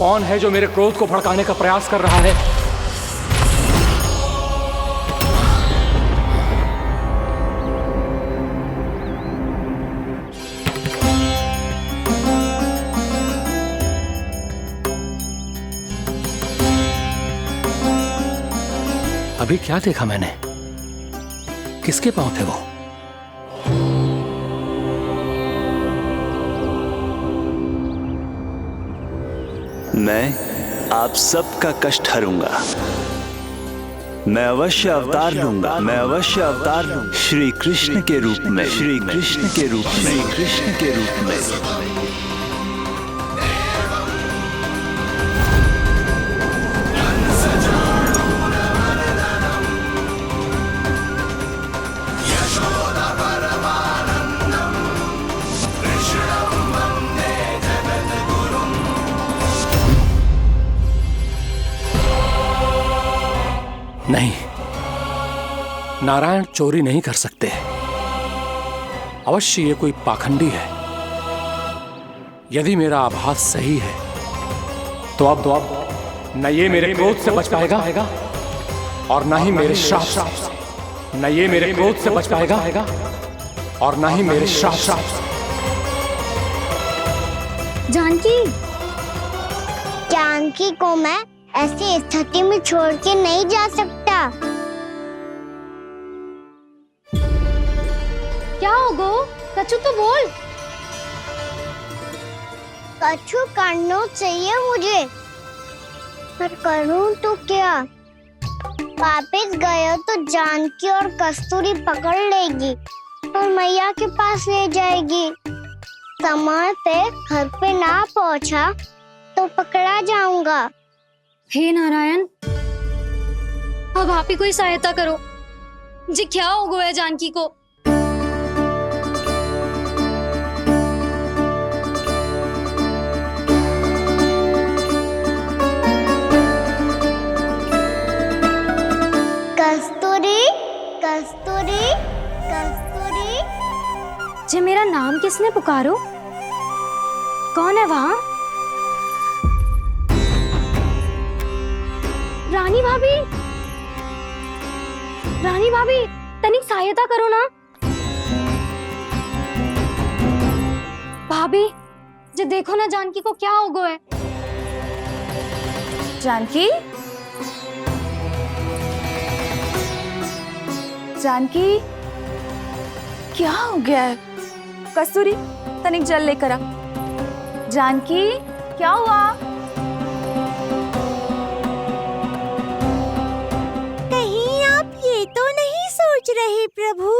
कौन है जो मेरे क्रोध को भड़काने का प्रयास कर रहा है? अभी क्या देखा मैंने? किसके पांव थे वो? मैं आप सबका कष्ट हरूंगा। मैं अवश्य अवतार लूंगा। मैं अवश्य अवतार लूंगा श्री कृष्ण के रूप में। श्री कृष्ण के रूप में। श्री कृष्ण के रूप में। नहीं, नारायण चोरी नहीं कर सकते। अवश्य ये कोई पाखंडी है। यदि मेरा आभास सही है तो अब न ये मेरे क्रोध से बच पाएगा और न ही मेरे श्राप से। न ये मेरे क्रोध से बच पाएगा और न ही मेरे श्राप से। जानकी को मैं ऐसी स्थिति में छोड़ के नहीं जा सकता। क्या होगा? कछु तो बोल। कछु करना चाहिए मुझे, पर करूं तो क्या? वापस गया तो जानकी और कस्तूरी पकड़ लेगी और मैया के पास ले जाएगी। समय पे घर पे ना पहुंचा तो पकड़ा जाऊंगा। हे नारायण, अब आप ही कोई सहायता करो। जी क्या हो गया है जानकी को? कस्तूरी, कस्तूरी, कस्तूरी। जी मेरा नाम किसने पुकारो? कौन है वहाँ? रानी भाभी, रानी भाभी, तनिक सहायता करो ना। भाभी, जी देखो ना जानकी को क्या हो गया है। जानकी, जानकी, क्या हो गया है? कस्तूरी, तनिक जल लेकर आ। जानकी, क्या हुआ? कहीं आप ये तो नहीं सोच रहे प्रभु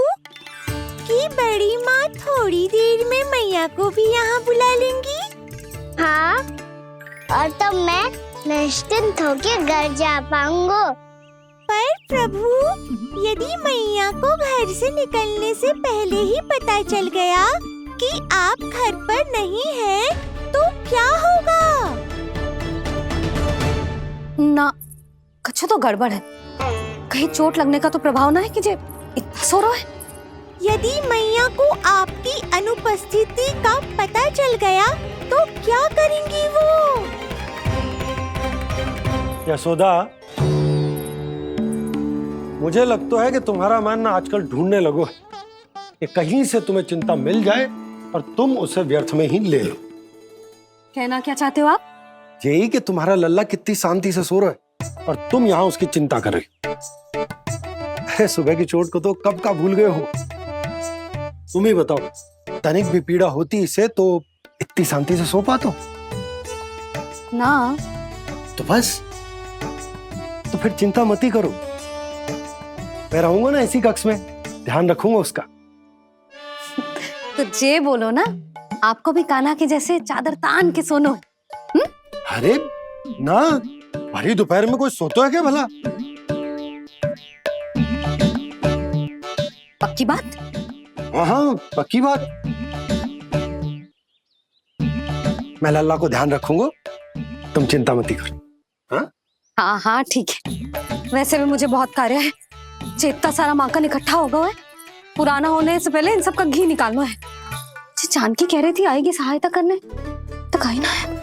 कि बड़ी माँ थोड़ी देर में मैया को भी यहाँ बुला लेंगी? हाँ, और तब मैं निश्चिंत होके घर जा पाऊंगा। पर प्रभु, यदि मैया को घर से निकलने से पहले ही पता चल गया कि आप घर पर नहीं हैं, तो क्या होगा? ना, कुछ तो गड़बड़ है। कहीं चोट लगने का तो प्रभाव ना है कि जे इतना सो रहा है। यदि मैया को आपकी अनुपस्थिति का पता चल गया तो क्या करेंगी वो? यशोदा, मुझे लगता है कि तुम्हारा मन आजकल ढूंढने लगो है कि कहीं से तुम्हें चिंता मिल जाए और तुम उसे व्यर्थ में ही ले लो। कहना क्या चाहते हो आप? यही कि तुम्हारा लल्ला कितनी शांति से सो रहा है और तुम यहाँ उसकी चिंता कर रहे हो। सुबह की चोट को तो कब का भूल गए हो। तुम ही बताओ, तनिक भी पीड़ा होती इसे तो इतनी शांति से सो पाते हो? ना। तो बस, तो फिर चिंता मत ही करो। मैं रहूंगा ना इसी कक्ष में, ध्यान रखूंगा उसका। तो जे बोलो ना, आपको भी कान्हा के जैसे चादर तान के सोनो है। अरे ना, भरी दोपहर में कोई सोता है क्या भला? पक्की बात? हाँ, पक्की बात। मैं लल्ला को ध्यान रखूंगा, तुम चिंता मत करो। हाँ हाँ हाँ, ठीक है। वैसे भी मुझे बहुत कार्य है। इतना सारा माखन इकट्ठा होगा है, पुराना होने से पहले इन सब का घी निकालना है। जानकी कह रही थी आएगी सहायता करने, तो कहीं ना है।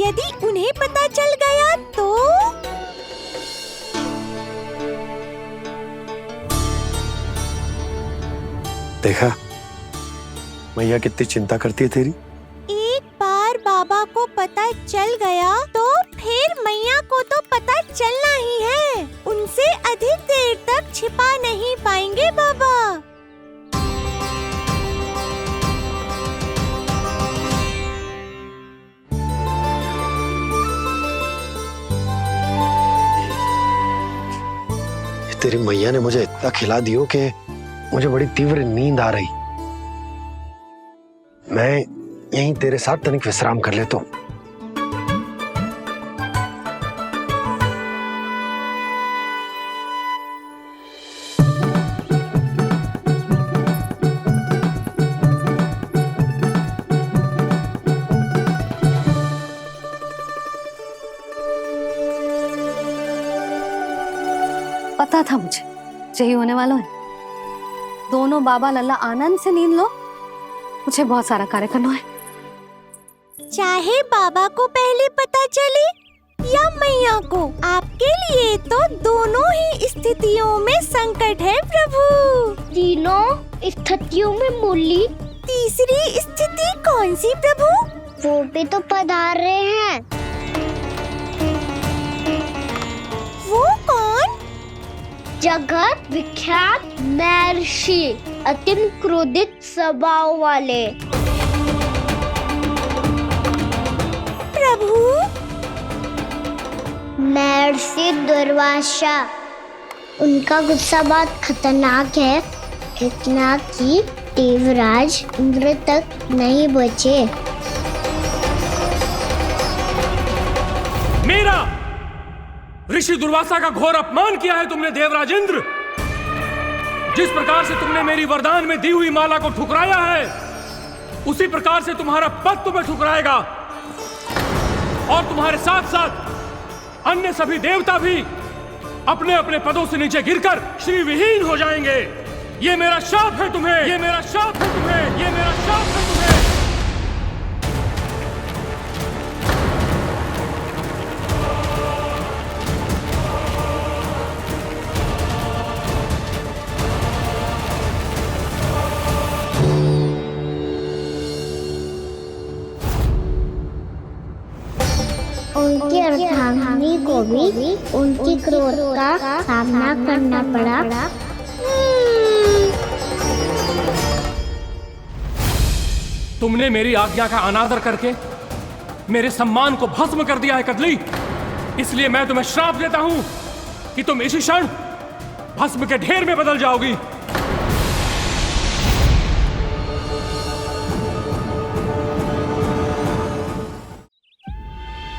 यदि उन्हें पता चल गया तो? देखा मैया कितनी चिंता करती है तेरी। एक बार बाबा को पता चल गया तो फिर मैया को तो पता चलना ही है। उनसे अधिक देर तक छिपा नहीं पाएंगे बाबा। तेरी मैया ने मुझे इतना खिला दियो कि मुझे बड़ी तीव्र नींद आ रही। मैं यहीं तेरे साथ तनिक विश्राम कर लेता हूँ। पता था मुझे यही होने वाला है। दोनों बाबा लल्ला आनंद से नींद लो, मुझे बहुत सारा कार्य करना है। चाहे बाबा को पहले पता चले या मैया को, आपके लिए तो दोनों ही स्थितियों में संकट है प्रभु। तीनों स्थितियों में मुरली, तीसरी स्थिति कौन सी प्रभु? वो भी तो पधार रहे हैं। वो कौन? जगत विख्यात महर्षि, अत्यंत क्रोधित स्वभाव वाले। प्रभु महर्षि दुर्वासा। उनका गुस्सा बहुत खतरनाक है, इतना कि देवराज इंद्र तक नहीं बचे। मेरा ऋषि दुर्वासा का घोर अपमान किया है तुमने देवराज इंद्र। जिस प्रकार से तुमने मेरी वरदान में दी हुई माला को ठुकराया है, उसी प्रकार से तुम्हारा पद तुम्हें ठुकराएगा और तुम्हारे साथ साथ अन्य सभी देवता भी अपने अपने पदों से नीचे गिरकर श्री विहीन हो जाएंगे। ये मेरा शाप है तुम्हें, ये मेरा शाप है तुम्हें, ये मेरा शाप है तुम्हें। उनकी अर्धांगिनी को भी उनकी क्रोध का सामना करना पड़ा। तुमने मेरी आज्ञा का अनादर करके मेरे सम्मान को भस्म कर दिया है कदली। इसलिए मैं तुम्हें श्राप देता हूं कि तुम इसी क्षण भस्म के ढेर में बदल जाओगी।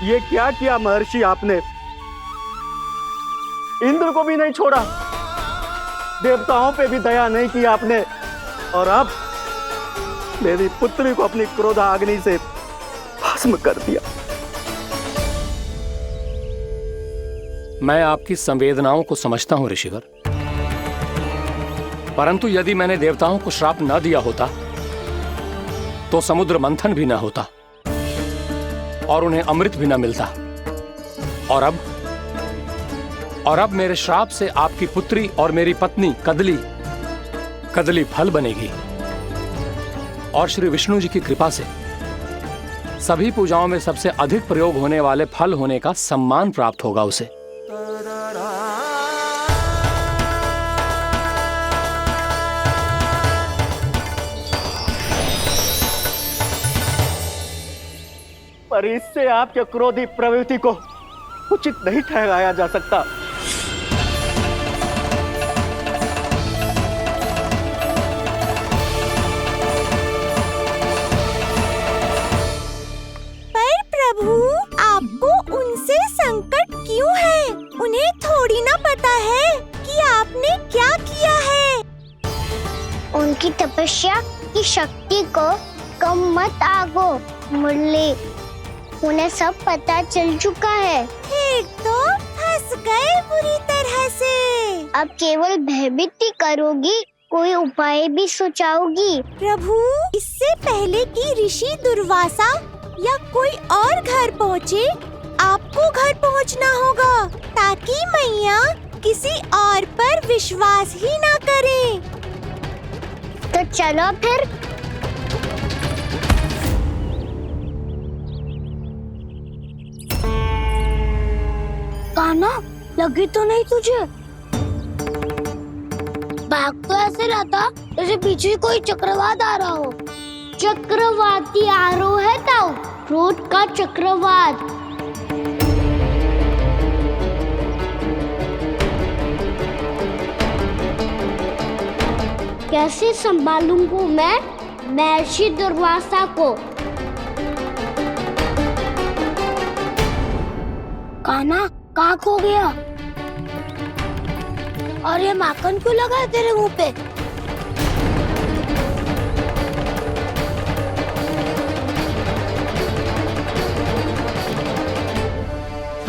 ये क्या किया महर्षि आपने? इंद्र को भी नहीं छोड़ा, देवताओं पे भी दया नहीं की आपने, और अब मेरी पुत्री को अपनी क्रोधाग्नि से भस्म कर दिया। मैं आपकी संवेदनाओं को समझता हूं ऋषिवर, परंतु यदि मैंने देवताओं को श्राप न दिया होता तो समुद्र मंथन भी न होता और उन्हें अमृत भी न मिलता। और अब मेरे श्राप से आपकी पुत्री और मेरी पत्नी कदली फल बनेगी और श्री विष्णु जी की कृपा से सभी पूजाओं में सबसे अधिक प्रयोग होने वाले फल होने का सम्मान प्राप्त होगा उसे। पर इससे आपके क्रोधी प्रवृत्ति को उचित नहीं ठहराया जा सकता। पर प्रभु, आपको उनसे संकट क्यों है? उन्हें थोड़ी ना पता है कि आपने क्या किया है। उनकी तपस्या की शक्ति को कम मत आगो मुरली, उन्हें सब पता चल चुका है। फिर तो फंस गए बुरी तरह से। अब केवल भयभीत ही करोगी, कोई उपाय भी सोचाओगी? प्रभु, इससे पहले कि ऋषि दुर्वासा या कोई और घर पहुँचे, आपको घर पहुँचना होगा ताकि मैया किसी और पर विश्वास ही ना करे। तो चलो फिर। कान्हा, लगी तो नहीं तुझे? भाग तो ऐसे रहा था जैसे पीछे कोई चक्रवात आ रहा हो। चक्रवाती आरोह है ताऊ, क्रोध का चक्रवात। कैसे संभालूंगा मैं महर्षि दुर्वासा को? कान्हा, कहाँ खो गया? और ये माखन क्यों लगा है तेरे मुंह पे?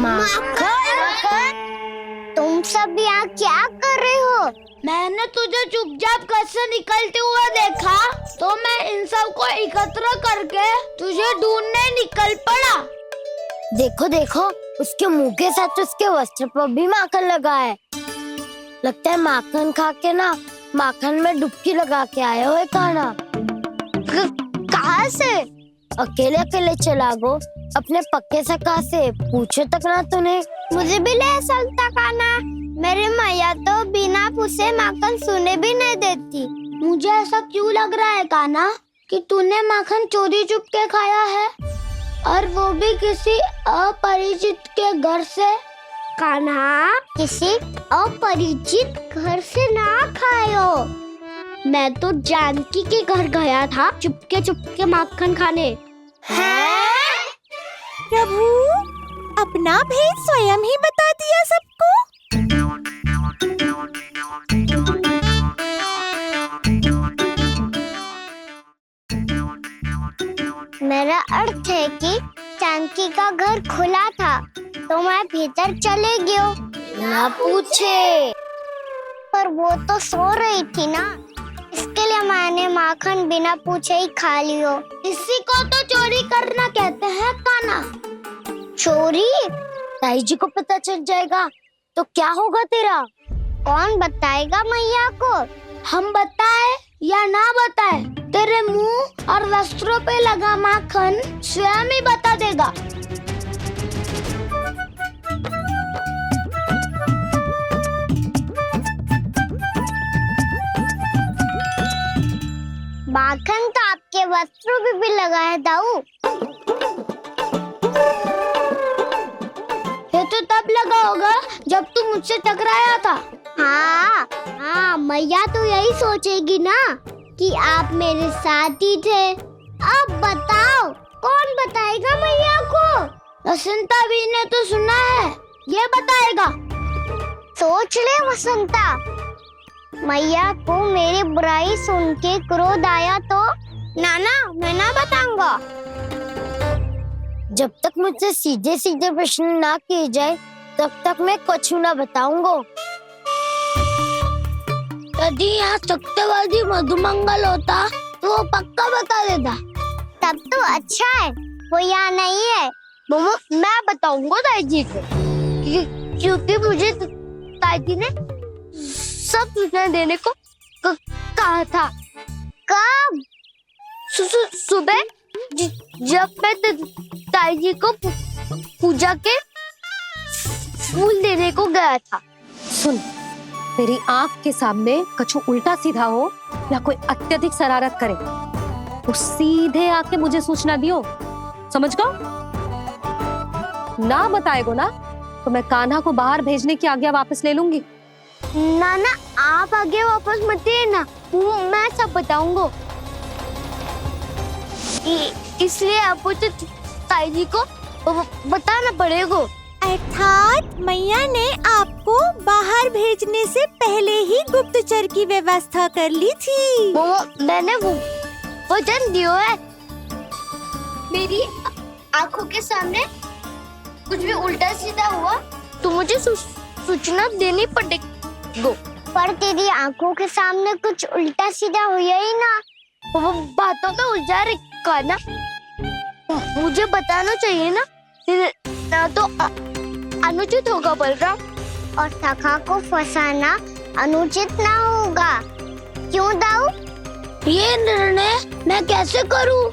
माखन, तुम सब यहाँ क्या कर रहे हो? मैंने तुझे चुपचाप घर से निकलते हुए देखा तो मैं इन सब को एकत्र करके तुझे ढूंढने निकल पड़ा। देखो देखो, उसके मुंह के साथ उसके वस्त्र पर भी माखन लगा है। लगता है माखन खा के ना माखन में डुबकी लगा के आया हो कान्हा। कहाँ से? अकेले अकेले चला गो अपने पक्के सखा से पूछो तक ना तूने। मुझे भी ले चलता कान्हा, मेरी मैया तो बिना पूछे माखन सुने भी नहीं देती। मुझे ऐसा क्यों लग रहा है कान्हा कि तूने माखन चोरी चुप के खाया है, और वो भी किसी अपरिचित के घर से? कान्हा, किसी अपरिचित घर से ना खायो। मैं तो जानकी के घर गया था चुपके माखन खाने। हैं? प्रभु, अपना भेद स्वयं ही बता दिया सबको। मेरा अर्थ है कि जानकी का घर खुला था तो मैं भीतर चले गयो। ना पूछे, पर वो तो सो रही थी ना, इसके लिए मैंने माखन बिना पूछे ही खा लियो। इसी को तो चोरी करना कहते हैं कान्हा। चोरी? ताई जी को पता चल जाएगा तो क्या होगा तेरा? कौन बताएगा मैया को? हम बताए या ना बताए, तेरे मुंह और वस्त्रों पे लगा माखन स्वयं ही बता देगा। माखन तो आपके वस्त्रों पे भी लगा है दाऊ। ये तो तब लगा होगा जब तू मुझसे टकराया था। हाँ, मैया तो यही सोचेगी ना कि आप मेरे साथ ही थे। अब बताओ, कौन बताएगा मैया को? वसंता भी ने तो सुना है, ये बताएगा। सोच ले वसंता, मैया को मेरी बुराई सुन के क्रोध आया तो नाना मैं ना बताऊंगा। जब तक मुझसे सीधे सीधे प्रश्न ना किए जाए तब तक मैं कुछ ना बताऊंगा। यदि यहाँ सत्यवादी मधुमंगल होता तो वो पक्का बता देता। तब तो अच्छा है वो यहाँ नहीं है। मैं बताऊंगा ताई जी को, क्योंकि मुझे ताई जी ने सब सूचना देने को कहा था। कब? सुबह जब मैं ताई जी को पूजा के फूल देने को गया था। सुन, तेरी आंख के सामने कछु उल्टा सीधा हो या कोई अत्यधिक शरारत करे तो सीधे आके मुझे सूचना दियो, समझ गो? ना बताएगो ना तो मैं कान्हा को बाहर भेजने की आज्ञा वापस ले लूंगी। नाना, आप आगे वापस मत देना, मैं सब बताऊंगा। इसलिए आपको तो ताई जी को बताना पड़ेगा। अर्थात मैया ने आपको बाहर भेजने से पहले ही गुप्तचर की व्यवस्था कर ली थी। मैंने वचन दिया है। मेरी आंखों के सामने कुछ भी उल्टा सीधा हुआ तो मुझे सूचना देनी पड़ेगी। पर तेरी आंखों के सामने कुछ उल्टा सीधा हुआ ही ना, वो बातों में उलझा रखा ना। मुझे बताना चाहिए ना तो अनुचित होगा बलराम। और सखा को फंसाना अनुचित ना होगा, क्यों दाऊ? ये निर्णय मैं कैसे करूं?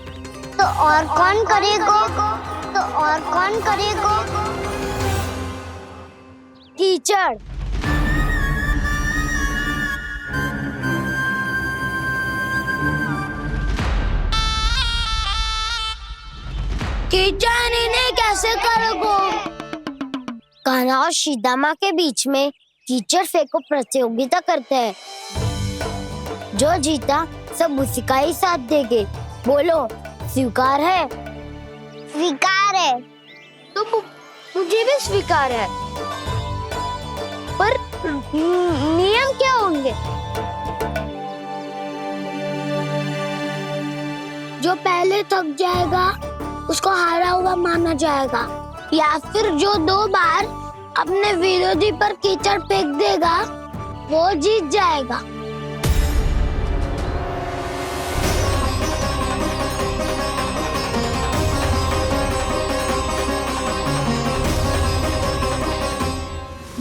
तो और कौन करेगा? कीचड़। कीचड़ इन्हें कैसे करोगे? कान्हा और सीता माँ के बीच में कीचड़ फेंको प्रतियोगिता करते हैं। जो जीता सब उसी का ही साथ देंगे। बोलो, स्वीकार है? स्वीकार है। तो मुझे भी स्वीकार है। पर नियम क्या होंगे? जो पहले थक जाएगा उसको हारा हुआ माना जाएगा, या फिर जो 2 बार अपने विरोधी पर कीचड़ फेंक देगा वो जीत जाएगा।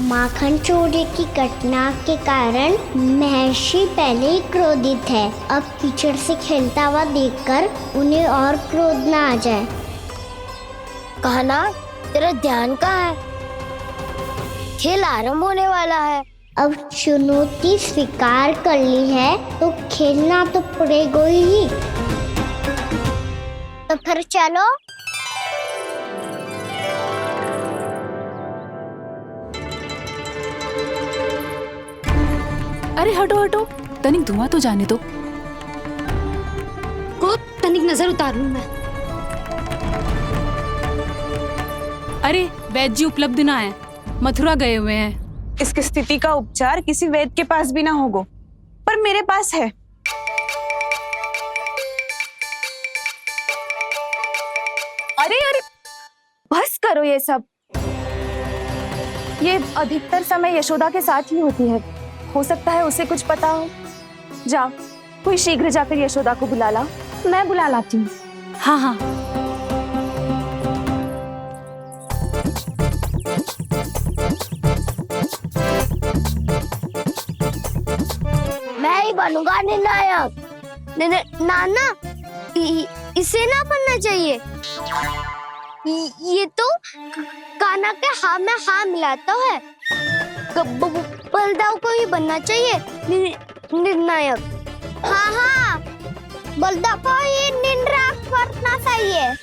माखन चोरी की घटना के कारण महर्षि पहले ही क्रोधित है। अब कीचड़ से खेलता हुआ देखकर उन्हें और क्रोध ना आ जाए। कान्हा, तेरा ध्यान कहाँ है? खेल आरंभ होने वाला है। अब चुनौती स्वीकार कर ली है तो खेलना तो पड़ेगा ही। तो फिर चलो। अरे हटो हटो, तनिक धुआं तो जाने दो। को तनिक नजर उतार लूं मैं। अरे वैद्य जी उपलब्ध ना है, मथुरा गए हुए हैं। इसकी स्थिति का उपचार किसी वैद्य के पास भी ना होगा, पर मेरे पास है। अरे अरे बस करो ये सब। ये अधिकतर समय यशोदा के साथ ही होती है। हो सकता है उसे कुछ पता हो। जा, कोई शीघ्र जाकर यशोदा को बुला ला। मैं बुला लाती हूँ। हाँ हाँ। मैं ही बनूंगा निर्णायक। नाना, इसे ना बनना चाहिए। ये तो कान्हा के हाँ में हाँ मिलाता है। बलदाऊ को ही बनना चाहिए निर्णायक। हाँ, बलदाऊ को ही निर्णायक बनना चाहिए।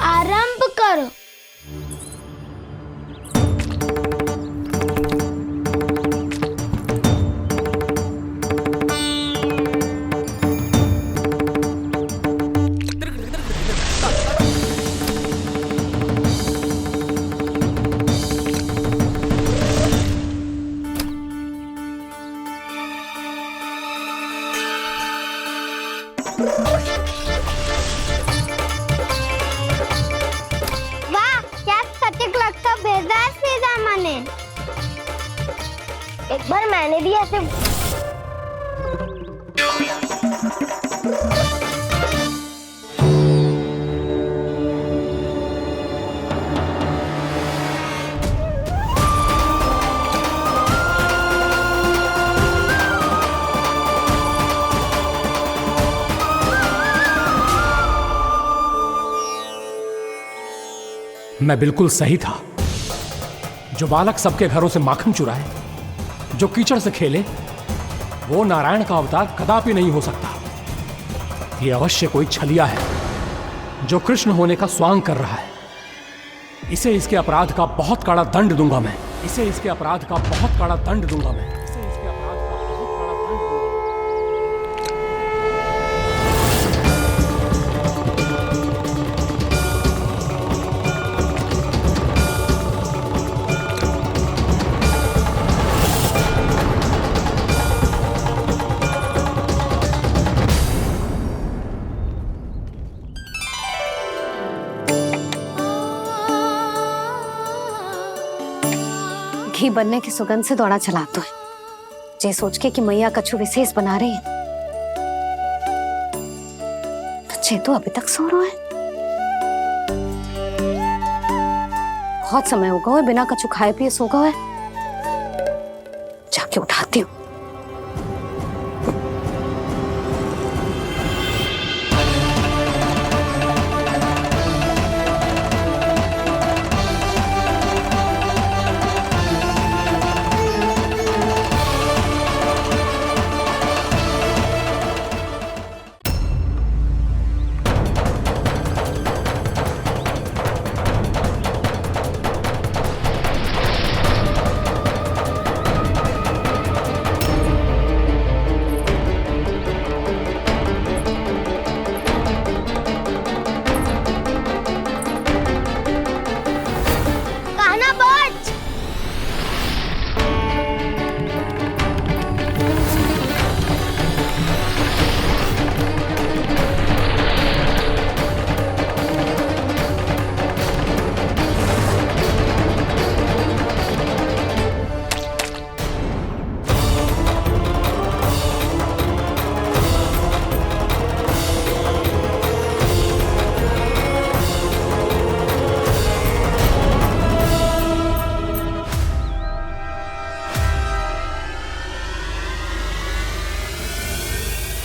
आरंभ करो। वाह, क्या सटीक लगता बेजार सीधा माने। एक बार मैंने भी ऐसे मैं बिल्कुल सही था। जो बालक सबके घरों से माखन चुराए, जो कीचड़ से खेले, वो नारायण का अवतार कदापि नहीं हो सकता। ये अवश्य कोई छलिया है जो कृष्ण होने का स्वांग कर रहा है। इसे इसके अपराध का बहुत कड़ा दंड दूंगा मैं। इसे इसके अपराध का बहुत कड़ा दंड दूंगा मैं। इसे इसके अपराध का बहुत कड़ा दंड दूंगा। बनने की सुगंध से दौड़ा चला तो है, जे सोच के कि मैया कछु विशेष बना रही है। तो चे तो अभी तक सो रहा है। बहुत समय हो गया है, बिना कछु खाए पिए सो गया है। जाके उठाती हूँ।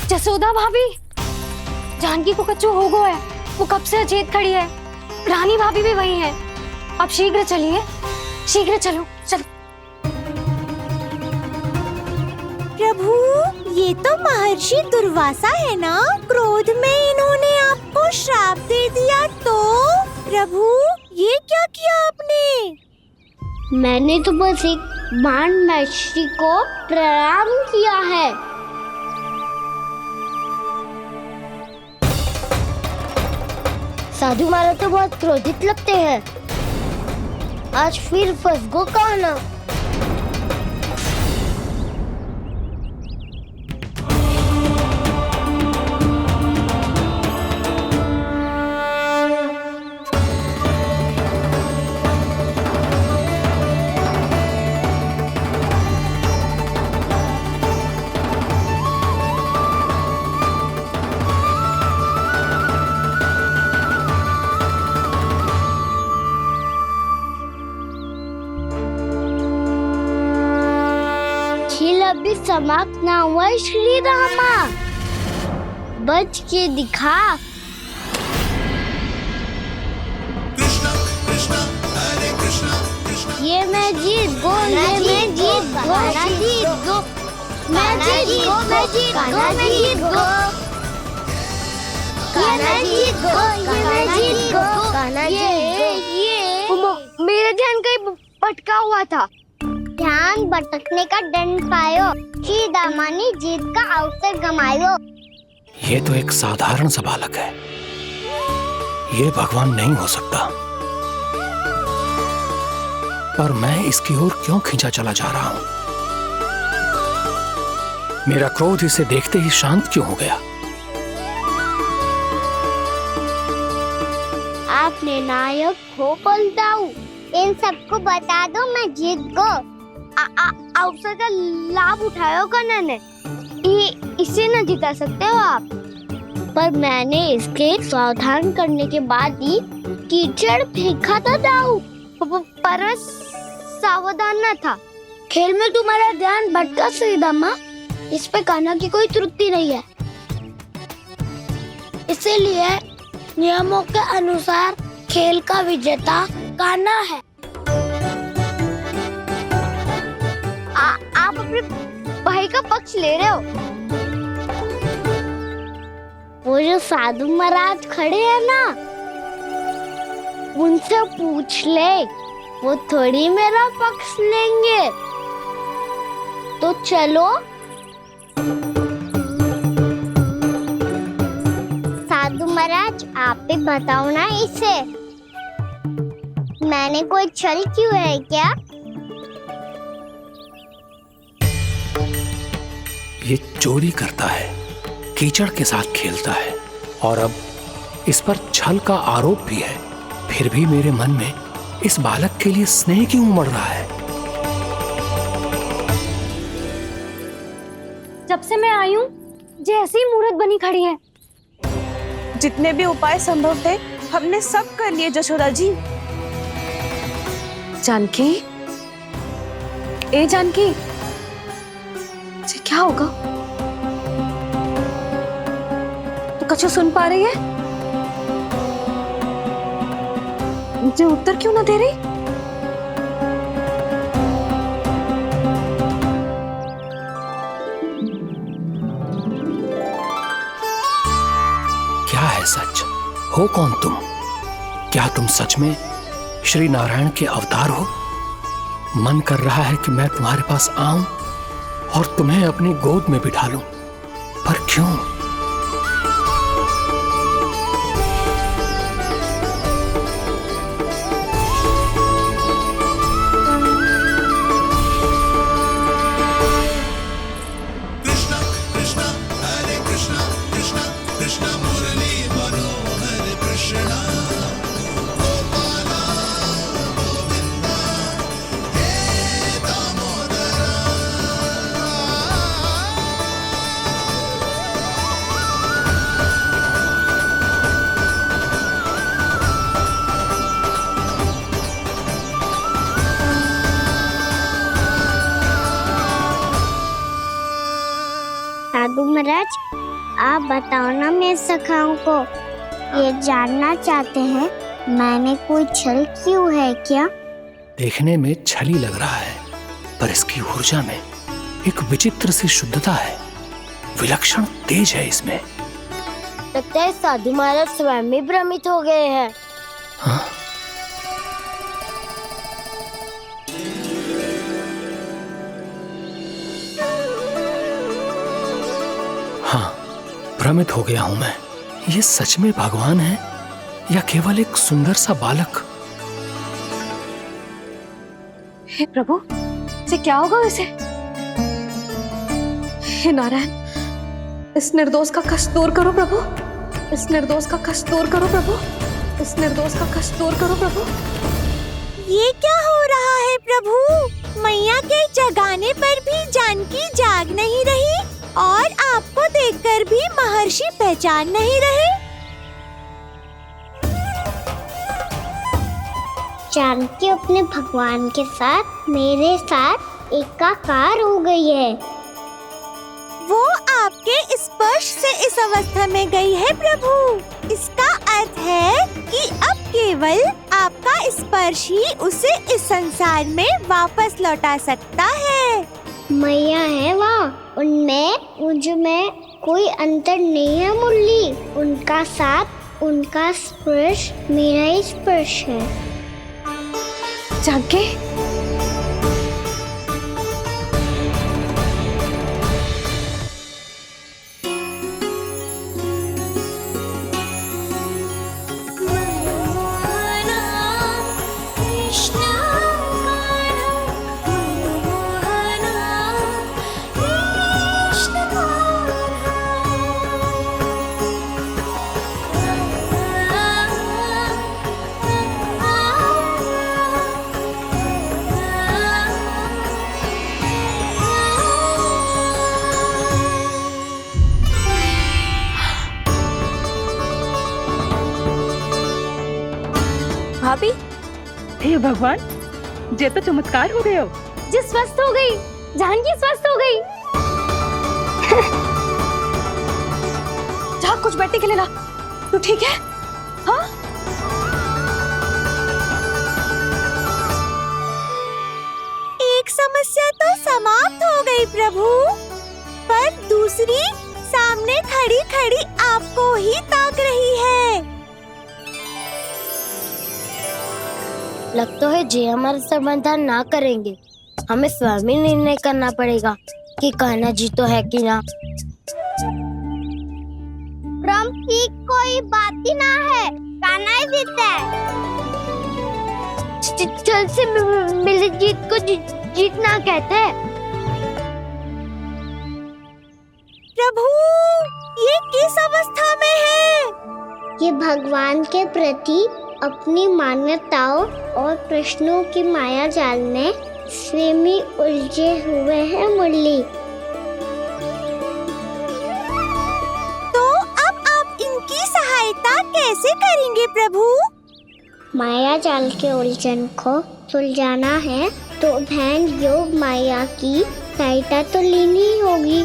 जसोदा भाभी, जानकी को कच्चू हो गया है। वो कब से अचेत खड़ी है। रानी भाभी भी वही है। आप शीघ्र चलिए, शीघ्र चलो चलो। प्रभु, ये तो महर्षि दुर्वासा है ना? क्रोध में इन्होंने आपको श्राप दे दिया तो? प्रभु, ये क्या किया आपने? मैंने तो बस एक बाण महर्षि को प्रणाम किया है। साधु महाराज तो बहुत क्रोधित लगते हैं। आज फिर फंस गो कहना। अभी समाप्त ना हुआ श्री रामा, बच के दिखा। ये मैं जीत गो, ये मैं जीत गो, जीत गो, मैं जीत गो, मैं जीत गो, मैं जीत गो, ये मैं जीत गो, ये मैं जीत गो, ये मेरा ध्यान कहीं भटका हुआ था। ध्यान भटकने का दंड पायो, श्री दामानी जीत का अवसर गमायो। ये तो एक साधारण सा बालक है, ये भगवान नहीं हो सकता। पर मैं इसकी ओर क्यों खींचा चला जा रहा हूं? मेरा क्रोध इसे देखते ही शांत क्यों हो गया? आपने नायक हो पलटाऊ, इन सबको बता दो मैं जीत गो। अवसर का लाभ उठायो कन्या ने, इसे न जिता सकते हो आप। पर मैंने इसके सावधान करने के बाद ही कीचड़ फेंका था दाऊ, पर सावधान न था। खेल में तुम्हारा ध्यान भटका श्रीदामा, इस पे कान्हा की कोई त्रुटि नहीं है। इसीलिए नियमों के अनुसार खेल का विजेता कान्हा है। आप अपने भाई का पक्ष ले रहे हो। वो जो साधु महाराज खड़े हैं ना, उनसे पूछ ले, वो थोड़ी मेरा पक्ष लेंगे। तो चलो। साधु महाराज, आप भी बताओ ना इसे, मैंने कोई छल क्यों है क्या? ये चोरी करता है, कीचड़ के साथ खेलता है और अब इस पर छल का आरोप भी है। फिर भी मेरे मन में इस बालक के लिए स्नेह क्यों उमड़ रहा है? से मैं आई हूँ जैसे ही मूर्त बनी खड़ी है। जितने भी उपाय संभव थे हमने सब कर लिए जशोदा जी। जानकी, ए जानकी, ये क्या होगा? तो कछु सुन पा रही है? मुझे उत्तर क्यों ना दे रही? क्या है सच? हो कौन तुम? क्या तुम सच में श्री नारायण के अवतार हो? मन कर रहा है कि मैं तुम्हारे पास आऊं और तुम्हें अपनी गोद में बिठा लूं, पर क्यों? साधु महाराज, आप बताओ ना मेरे सखाओं को, ये जानना चाहते हैं मैंने कोई छल क्यों है क्या? देखने में छली लग रहा है, पर इसकी ऊर्जा में एक विचित्र सी शुद्धता है, विलक्षण तेज है इसमें। लगता है साधु महाराज स्वयं भी भ्रमित हो गए हैं। हाँ? हाँ, भ्रमित हो गया हूं मैं। ये सच में भगवान है या केवल एक सुंदर सा बालक? हे प्रभु, ये क्या होगा वैसे? हे नारायण, इस निर्दोष का कष्ट दूर करो प्रभु, इस निर्दोष का कष्ट दूर करो प्रभु, इस निर्दोष का कष्ट दूर करो प्रभु। ये क्या हो रहा है प्रभु? मैया के जगाने पर भी जानकी जाग नहीं रही और आपको देखकर भी महर्षि पहचान नहीं रहे। जानकी अपने भगवान के साथ मेरे साथ एकाकार हो गई है। वो आपके स्पर्श से इस अवस्था में गई है प्रभु। इसका अर्थ है कि अब केवल आपका स्पर्श ही उसे इस संसार में वापस लौटा सकता है। मैया है वहाँ, उनमें मुझमें कोई अंतर नहीं है मुरली। उनका साथ, उनका स्पर्श मेरा ही स्पर्श है। जानकी, भाभी, हे भगवान, ये तो चमत्कार हो गए हो। जी स्वस्थ हो गई, जानकी स्वस्थ हो गई। जा कुछ बैठने के लिए ला। तू ठीक है? हाँ? एक समस्या तो समाप्त हो गई प्रभु, पर दूसरी सामने खड़ी खड़ी आपको ही ताक रही है। लग तो है जी हमारा समाधान ना करेंगे। हमें स्वयं ही निर्णय करना पड़ेगा कि कान्हा जी तो है कि ना। ब्रह्म की कोई बात ही ना है, कान्हा ही जीता है। चल से मिली जीत को जीतना कहते हैं। प्रभु, ये किस अवस्था में है? ये भगवान के प्रति अपनी मान्यताओं और प्रश्नों की माया जाल में स्वयं ही उलझे हुए हैं मुरली। पता कैसे करेंगे प्रभु? माया जाल के उलझन को सुलझाना है तो ध्यान योग माया की सहायता तो लेनी ही होगी।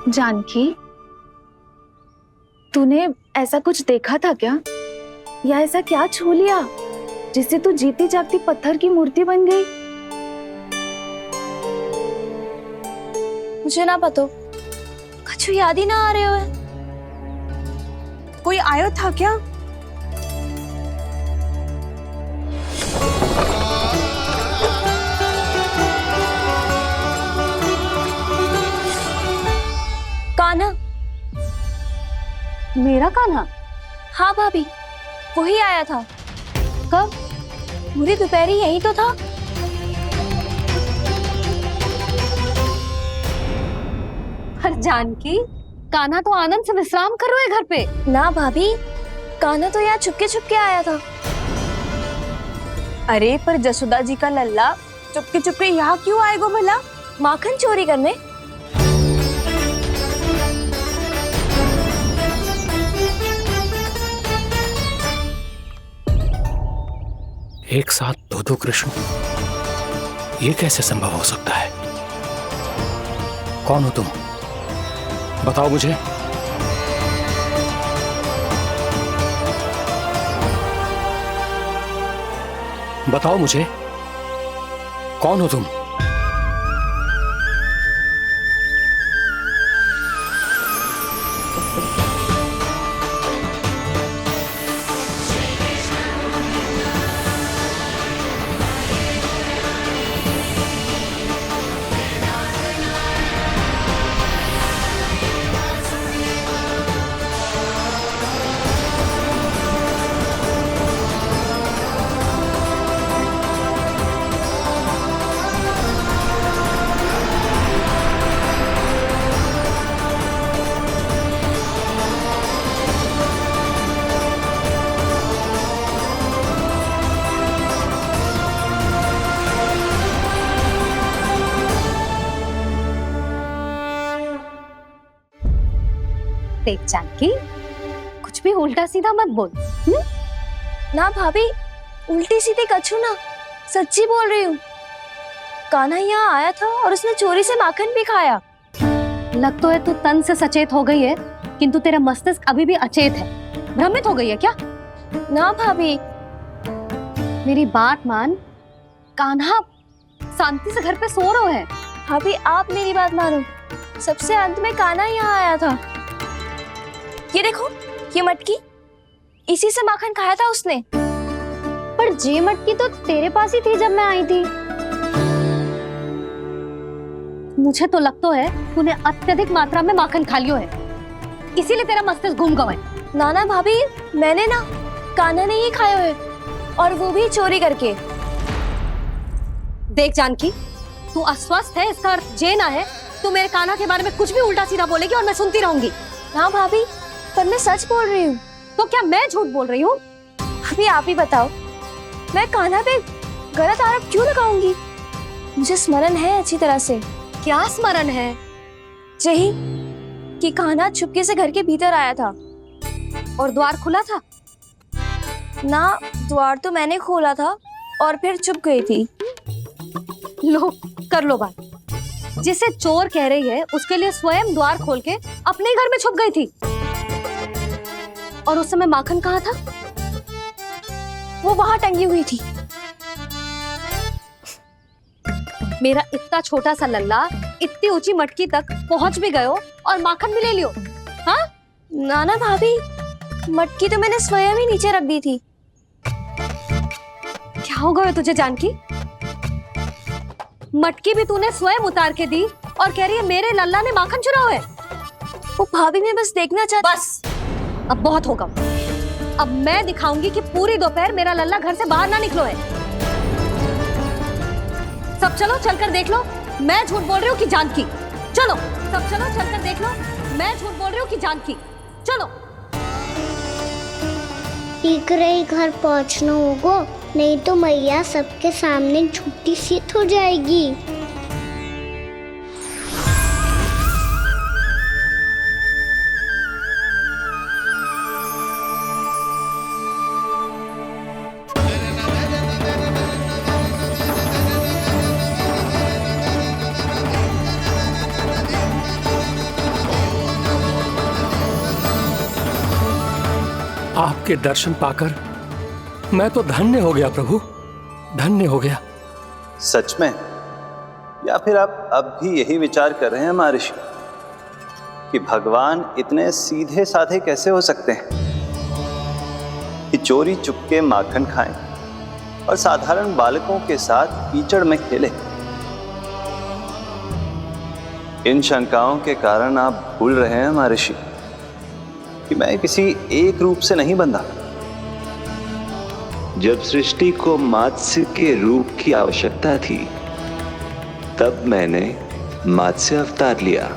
जानकी, तूने ऐसा कुछ देखा था क्या, या ऐसा क्या छू लिया जिससे तू जीती जागती पत्थर की मूर्ति बन गई? मुझे ना पता, कुछ याद ही ना आ रहे हो। कोई आयो था क्या? कान्हा। मेरा कान्हा? हाँ भाभी, वही आया था। कब? पूरी दोपहर यही तो था। हर जानकी, कान्हा तो आनंद से विश्राम कर रहे घर पे। ना भाभी, कान्हा तो यहाँ छुपके छुपके आया था। अरे पर जसोदा जी का लल्ला चुपके चुपके यहाँ क्यों आएगा भला? माखन चोरी करने? एक साथ दो कृष्ण, ये कैसे संभव हो सकता है? कौन हो तुम? बताओ मुझे। बताओ मुझे, कौन हो तुम? देख जानकी, कुछ भी उल्टा सीधा मत बोल। ना भाभी, उल्टी सीधी कछू ना, सच्ची बोल रही हूँ। कान्हा यहाँ आया था और उसने चोरी से माखन भी खाया। लग तो है तू तन से सचेत हो गई है, किंतु तेरा मस्तिष्क अभी भी अचेत है। भ्रमित हो गई है क्या? ना भाभी। मेरी बात मान, कान्हा शांति से घर पे सो रहा है। भाभी आप मेरी बात मानो, सबसे अंत में कान्हा यहाँ आया था। ये देखो, ये मटकी, इसी से माखन खाया था उसने। पर जे मटकी तो तेरे पास ही थी जब मैं आई थी। मुझे तो लगता है तूने अत्यधिक मात्रा में माखन खा लियो है, इसीलिए तेरा मस्तिष्क घूम गया है। नाना भाभी, मैंने ना, कान्हा ने ही खाया है, और वो भी चोरी करके। देख जानकी, तू अस्वस्थ है, इसका अर्थ जे ना है तू मेरे कान्हा के बारे में कुछ भी उल्टा सीधा बोलेगी और मैं सुनती रहूंगी। ना भाभी, पर मैं सच बोल रही हूँ। तो क्या मैं झूठ बोल रही हूँ? अभी आप ही बताओ, मैं कान्हा पे गलत आरोप क्यों लगाऊंगी? मुझे स्मरण है अच्छी तरह से। क्या स्मरण है? यही कि कान्हा चुपके से घर के भीतर आया था। और द्वार खुला था? ना, द्वार तो मैंने खोला था और फिर चुप गई थी। लो, कर लो बात। जिसे चोर कह रही है उसके लिए स्वयं द्वार खोल के अपने घर में छुप गई थी। और उस समय माखन कहाँ था? वो वहां टंगी हुई थी। मेरा इतना छोटा सा लल्ला इतनी ऊंची मटकी तक पहुंच भी गयो और माखन भी ले लियो। हाँ? नाना भाभी, मटकी तो मैंने स्वयं ही नीचे रख दी थी। क्या हो गया तुझे जानकी? मटकी भी तूने स्वयं उतार के दी और कह रही है मेरे लल्ला ने माखन चुराया है। वो भाभी मैं बस देखना चाहती। बस अब बहुत होगा। अब मैं दिखाऊंगी कि पूरी दोपहर मेरा लल्ला घर से बाहर ना निकलो है। सब चलो चलकर देख लो मैं झूठ बोल रही हूँ कि जानकी। चलो सब चलो चलकर देख लो मैं झूठ बोल रही हूँ कि जानकी। चलो शीघ्र ही घर पहुंचना होगा, नहीं तो मैया सबके सामने झूठी सिद्ध हो जाएगी। आपके दर्शन पाकर मैं तो धन्य हो गया प्रभु, धन्य हो गया। सच में? या फिर आप अब भी यही विचार कर रहे हैं महर्षि कि भगवान इतने सीधे साधे कैसे हो सकते हैं कि चोरी चुपके माखन खाएं और साधारण बालकों के साथ कीचड़ में खेले? इन शंकाओं के कारण आप भूल रहे हैं महर्षि कि मैं किसी एक रूप से नहीं बंधा। जब सृष्टि को मत्स्य के रूप की आवश्यकता थी तब मैंने मत्स्य अवतार लिया।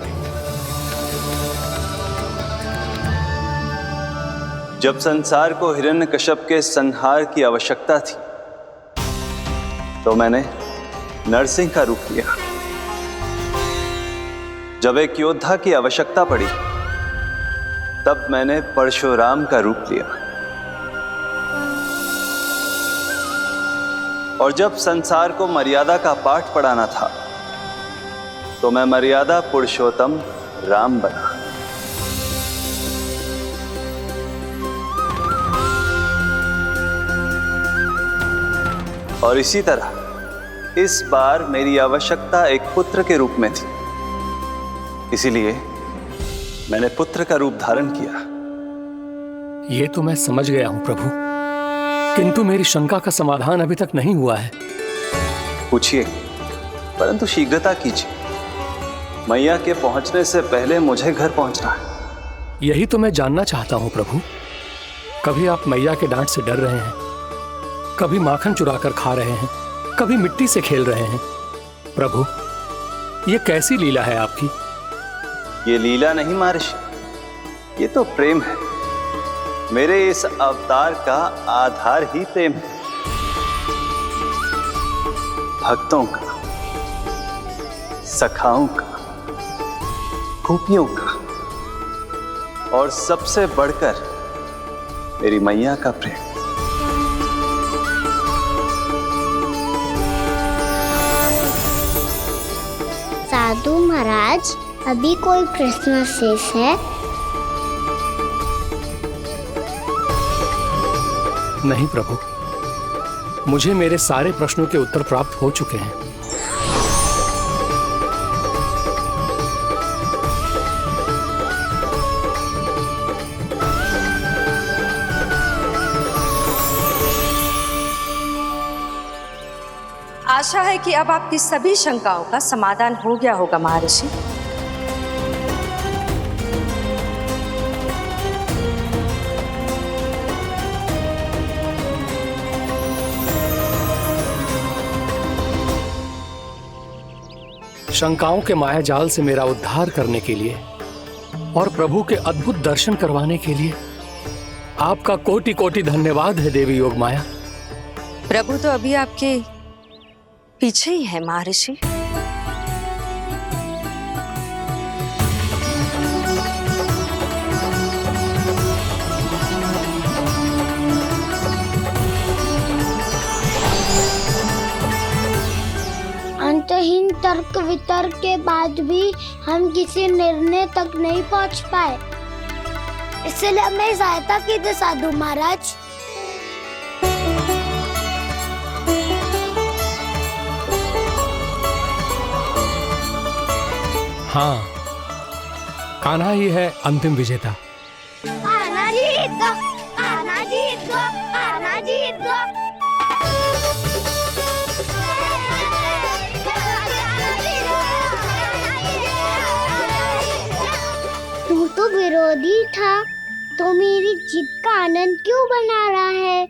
जब संसार को हिरण्यकश्यप के संहार की आवश्यकता थी तो मैंने नरसिंह का रूप लिया। जब एक योद्धा की आवश्यकता पड़ी तब मैंने परशुराम का रूप लिया। और जब संसार को मर्यादा का पाठ पढ़ाना था तो मैं मर्यादा पुरुषोत्तम राम बना। और इसी तरह इस बार मेरी आवश्यकता एक पुत्र के रूप में थी, इसीलिए मैंने पुत्र का रूप धारण किया। ये तो मैं समझ गया हूं प्रभु, किंतु मेरी शंका का समाधान अभी तक नहीं हुआ है। पूछिए, परंतु शीघ्रता कीजिए। मैया के पहुंचने से पहले मुझे घर पहुंचना है। यही तो मैं जानना चाहता हूं प्रभु। कभी आप मैया के डांट से डर रहे हैं, कभी माखन चुराकर खा रहे हैं, कभी मिट्टी से खेल रहे हैं। प्रभु, ये कैसी लीला है आपकी? ये लीला नहीं महर्षि, ये तो प्रेम है। मेरे इस अवतार का आधार ही प्रेम है। भक्तों का, सखाओं का, गोपियों का और सबसे बढ़कर मेरी मैया का प्रेम। साधु महाराज, अभी कोई प्रश्न शेष है? नहीं प्रभु, मुझे मेरे सारे प्रश्नों के उत्तर प्राप्त हो चुके हैं। आशा है कि अब आपकी सभी शंकाओं का समाधान हो गया होगा महर्षि। शंकाओं के मायाजाल से मेरा उद्धार करने के लिए और प्रभु के अद्भुत दर्शन करवाने के लिए आपका कोटि कोटि धन्यवाद है देवी योगमाया। प्रभु तो अभी आपके पीछे ही है महर्षि। अंतहीन तर्क वितर्क के बाद भी हम किसी निर्णय तक नहीं पहुंच पाए, इसलिए हमें सहायता कीजिए साधु महाराज। हाँ, कान्हा ही है अंतिम विजेता। कान्हा जी गो, आना जीत गो, आना जीत गो। तू तो विरोधी था, तो मेरी जीत का आनंद क्यों बना रहा है?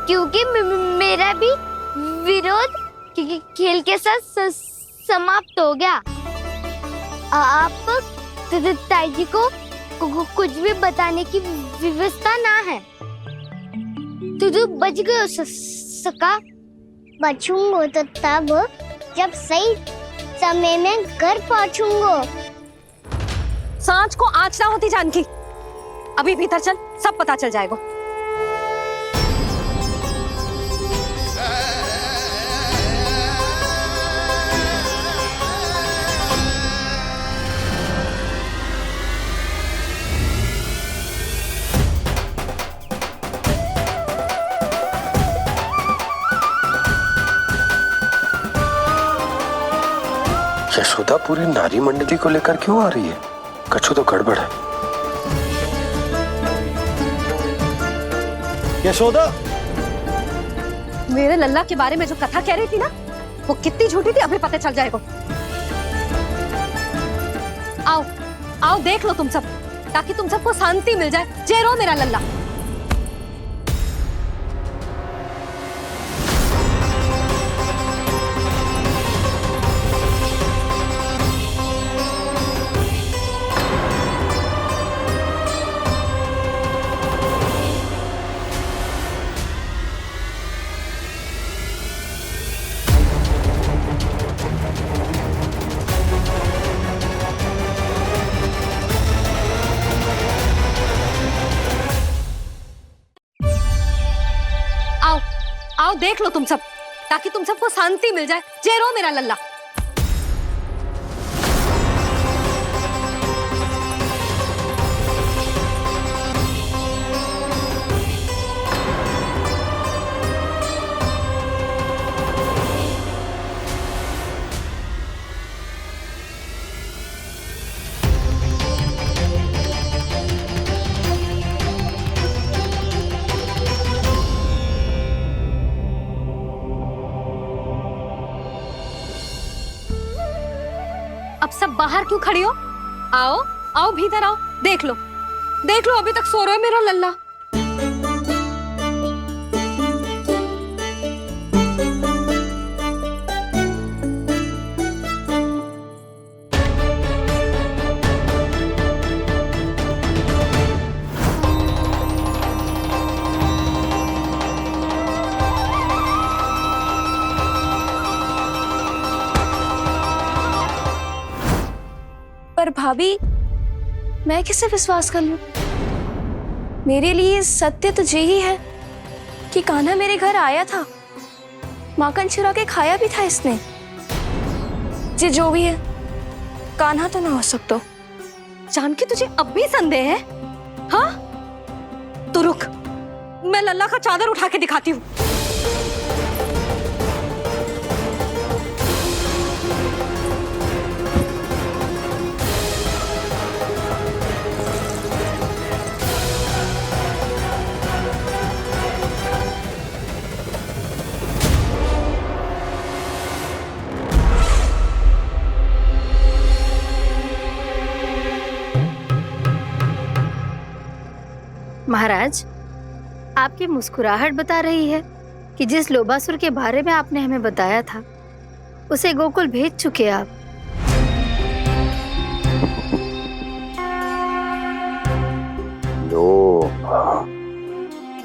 क्योंकि मेरा भी विरोध खेल के साथ समाप्त हो गया। आप ताई जी को कुछ भी बताने की व्यवस्था ना है। तू बच गयो सका। बचूंगो तो तब जब सही समय में घर पहुंचूंगो। सांच को आँच ना होती जानकी। अभी भीतर चल, सब पता चल जाएगा। यशोदा पूरी नारी मंडली को लेकर क्यों आ रही है? कछु तो गड़बड़ है। यशोदा, मेरे लल्ला के बारे में जो कथा कह रही थी ना, वो कितनी झूठी थी अभी पता चल जाएगा। आओ आओ देख लो तुम सब, ताकि तुम सबको शांति मिल जाए। जे रो मेरा लल्ला। आओ देख लो तुम सब, ताकि तुम सबको शांति मिल जाए। जे रो मेरा लल्ला। अब सब बाहर क्यों खड़ी हो? आओ आओ भीतर आओ, देख लो अभी तक सो रहा है मेरा लल्ला। पर भाभी, मैं किसे विश्वास कर लूं? मेरे लिए सत्य तो यही है कि कान्हा मेरे घर आया था, माखन चुरा के खाया भी था इसने। ये जो भी है, कान्हा तो ना हो सकता। जानकी तुझे अब भी संदेह है? हाँ तो रुक, मैं लल्ला का चादर उठा के दिखाती हूँ। महाराज, आपकी मुस्कुराहट बता रही है कि जिस लोबासुर के बारे में आपने हमें बताया था, उसे गोकुल भेज चुके आप।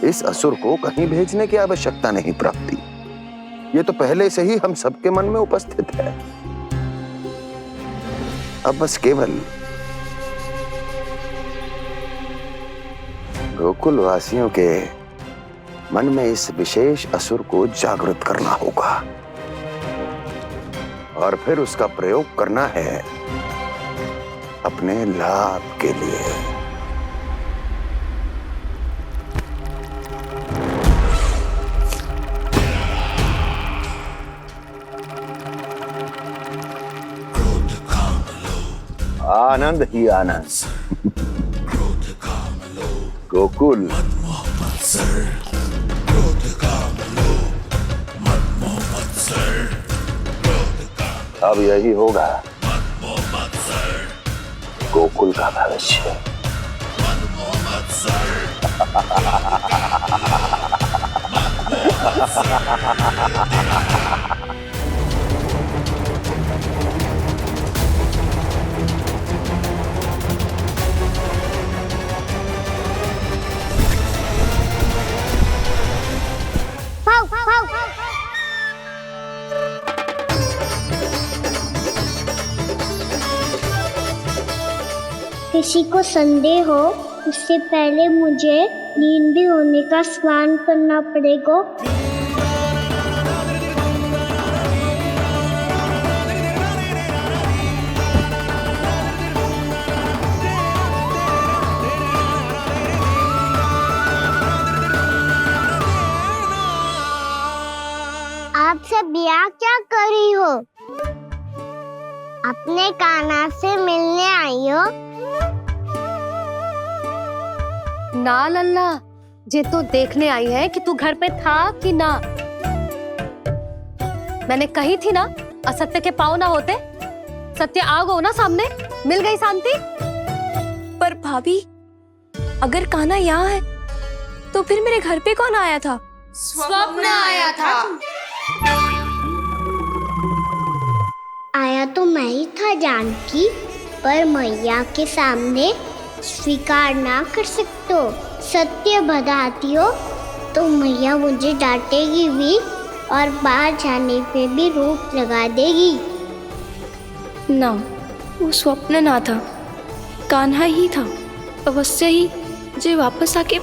इस असुर को कहीं भेजने की आवश्यकता नहीं प्राप्ति। ये तो पहले से ही हम सबके मन में उपस्थित है। अब बस केवल गोकुल वासियों के मन में इस विशेष असुर को जागृत करना होगा और फिर उसका प्रयोग करना है अपने लाभ के लिए। आनंद ही आनंद। गोकुल अब यही होगा गोकुल का भविष्य। किसी को संदेह हो उससे पहले मुझे नींद भी होने का स्नान करना पड़ेगा। आप सब यहाँ क्या कर रही हो? अपने कान्हा से मिलने आई हो? ना लल्ला, जे तो देखने आई है कि तू घर पे था कि ना। मैंने कही थी ना, असत्य के पाँव ना होते। सत्य आ गो ना सामने, मिल गई शांति। पर भाभी, अगर कान्हा यहाँ है तो फिर मेरे घर पे कौन आया था? स्वप्न आया था। आया तो मैं ही था जानकी, पर मैया के सामने स्वीकार ना कर सकते हो। सत्य बताती हो तो मैया मुझे डांटेगी भी और बाहर जाने पे भी रोक लगा देगी। ना, वो स्वप्न ना था, कान्हा ही था। अवश्य ही जे वापस आके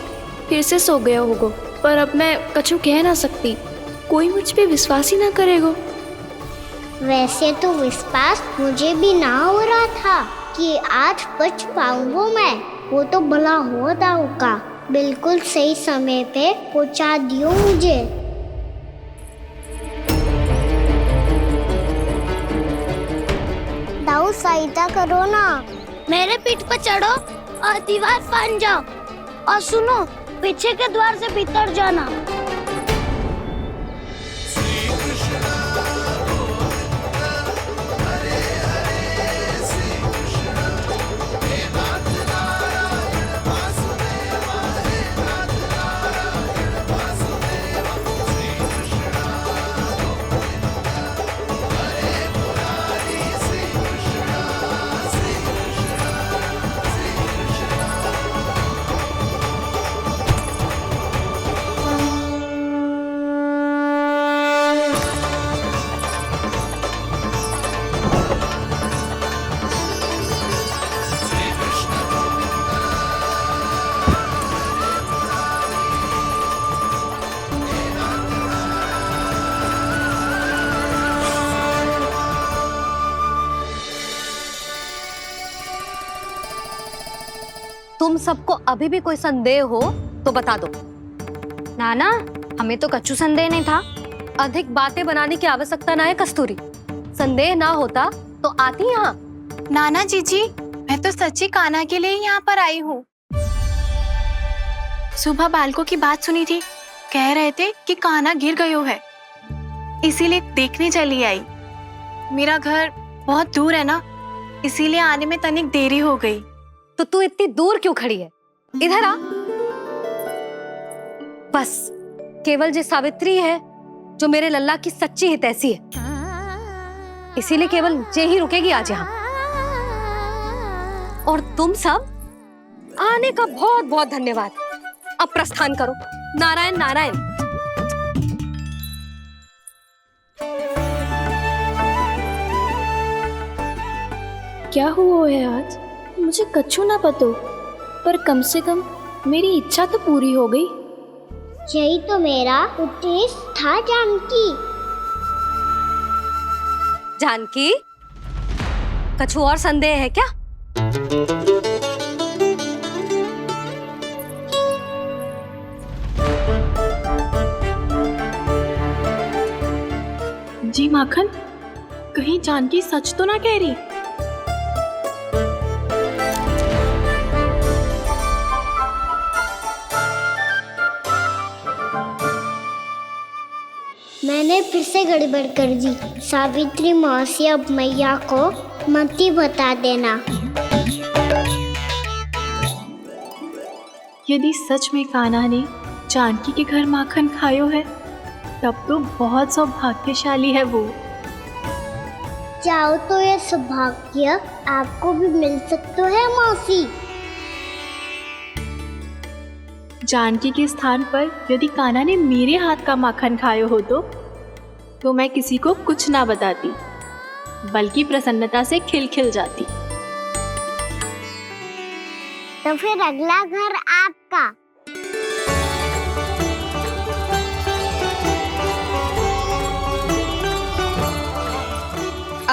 फिर से सो गया होगा। पर अब मैं कछु कह ना सकती, कोई मुझ पे विश्वास ही ना करेगा। वैसे तो विश्वास मुझे भी ना हो रहा था कि आज बच पाऊंगा मैं। वो तो भला हो दाऊ का, बिल्कुल सही समय पे पहुंचा दियो मुझे। दाऊ सहायता करो ना, मेरे पीठ पर चढ़ो और दीवार फांद जाओ। और सुनो, पीछे के द्वार से भीतर जाना। तुम सबको अभी भी कोई संदेह हो तो बता दो। नाना, हमें तो कच्चू संदेह नहीं था। अधिक बातें बनाने की आवश्यकता ना है कस्तूरी। संदेह ना होता तो आती यहाँ। नाना जीजी, मैं तो सच्ची कान्हा के लिए यहाँ पर आई हूँ। सुबह बालकों की बात सुनी थी, कह रहे थे कि कान्हा गिर गयो है, इसीलिए देखने चली आई। मेरा घर बहुत दूर है ना, इसीलिए आने में तनिक देरी हो गई। तो तू इतनी दूर क्यों खड़ी है? इधर आ। बस केवल जे सावित्री है जो मेरे लल्ला की सच्ची हितैषी है, इसीलिए केवल जे ही रुकेगी आज यहाँ। और तुम सब आने का बहुत बहुत धन्यवाद। अब प्रस्थान करो। नारायण नारायण। क्या हुआ है आज? मुझे कछु ना पतो, पर कम से कम मेरी इच्छा तो पूरी हो गई। यही तो मेरा उद्देश्य था जानकी। जानकी, कछु और संदेह है क्या? जी माखन, कहीं जानकी सच तो ना कह रही? मैंने फिर से गड़बड़ कर दी। सावित्री मौसी अब मैया को मत ही बता देना। यदि सच में कान्हा ने जानकी के घर माखन खायो है तब तो बहुत सौभाग्यशाली है वो। चाहो तो ये सौभाग्य आपको भी मिल सकता है मौसी। जानकी के स्थान पर यदि कान्हा ने मेरे हाथ का माखन खायो हो तो मैं किसी को कुछ ना बताती, बल्कि प्रसन्नता से खिलखिल जाती। तो फिर अगला घर आपका।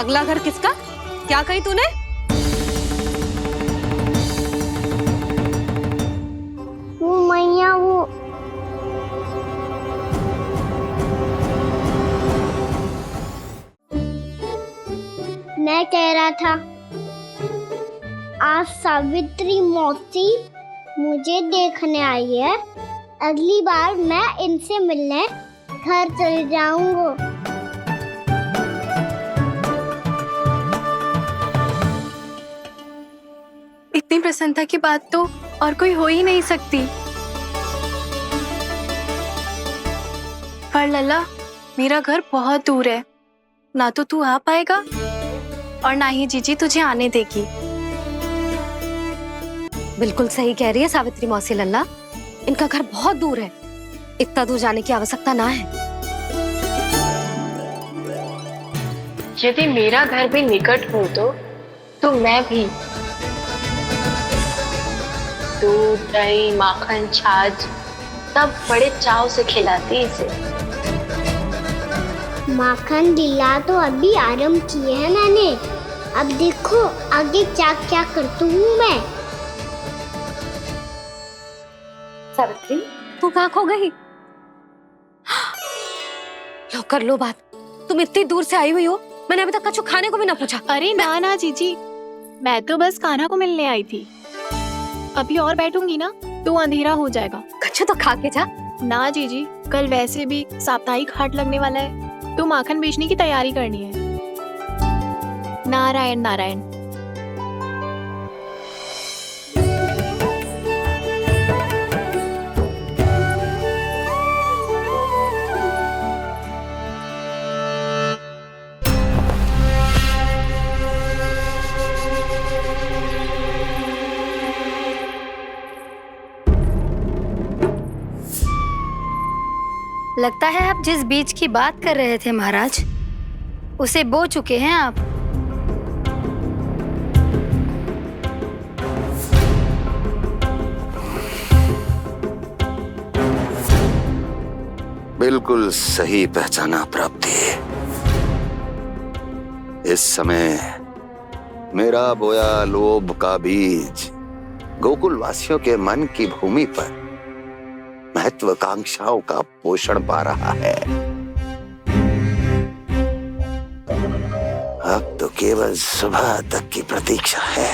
अगला घर किसका? क्या कही तूने? वो मैया वो मैं कह रहा था आज सावित्री मौसी मुझे देखने आई है। अगली बार मैं इनसे मिलने घर चले जाऊंगा। इतनी प्रसन्नता की बात तो और कोई हो ही नहीं सकती। पर लल्ला, मेरा घर बहुत दूर है, ना तो तू आ पाएगा और ना ही जीजी तुझे आने देगी। बिल्कुल सही कह रही है सावित्री मौसी लल्ला, इनका घर बहुत दूर है, इतना दूर जाने की आवश्यकता ना है। यदि मेरा घर भी निकट हो तो मैं भी दूध, दही, माखन, छाछ सब बड़े चाव से खिलाती इसे। माखन दिला तो अभी आरंभ किए हैं मैंने, अब देखो आगे क्या क्या करती हूँ मैं। सावित्री, तू कहाँ खो गई? लो कर लो बात, तुम इतनी दूर से आई हुई हो, मैंने अभी तक कुछ खाने को भी ना पूछा। अरे ना ना जीजी, मैं तो बस कान्हा को मिलने आई थी। अभी और बैठूंगी ना तो अंधेरा हो जाएगा। कुछ तो खा के जा। ना जीजी, कल वैसे भी साप्ताहिक हाट लगने वाला है, तो माखन बेचने की तैयारी करनी है। नारायण नारायण। लगता है आप जिस बीज की बात कर रहे थे महाराज, उसे बो चुके हैं आप। बिल्कुल सही पहचाना प्राप्ति। इस समय मेरा बोया लोभ का बीज गोकुल वासियों के मन की भूमि पर महत्वाकांक्षाओं का पोषण पा रहा है। अब तो केवल सुबह तक की प्रतीक्षा है।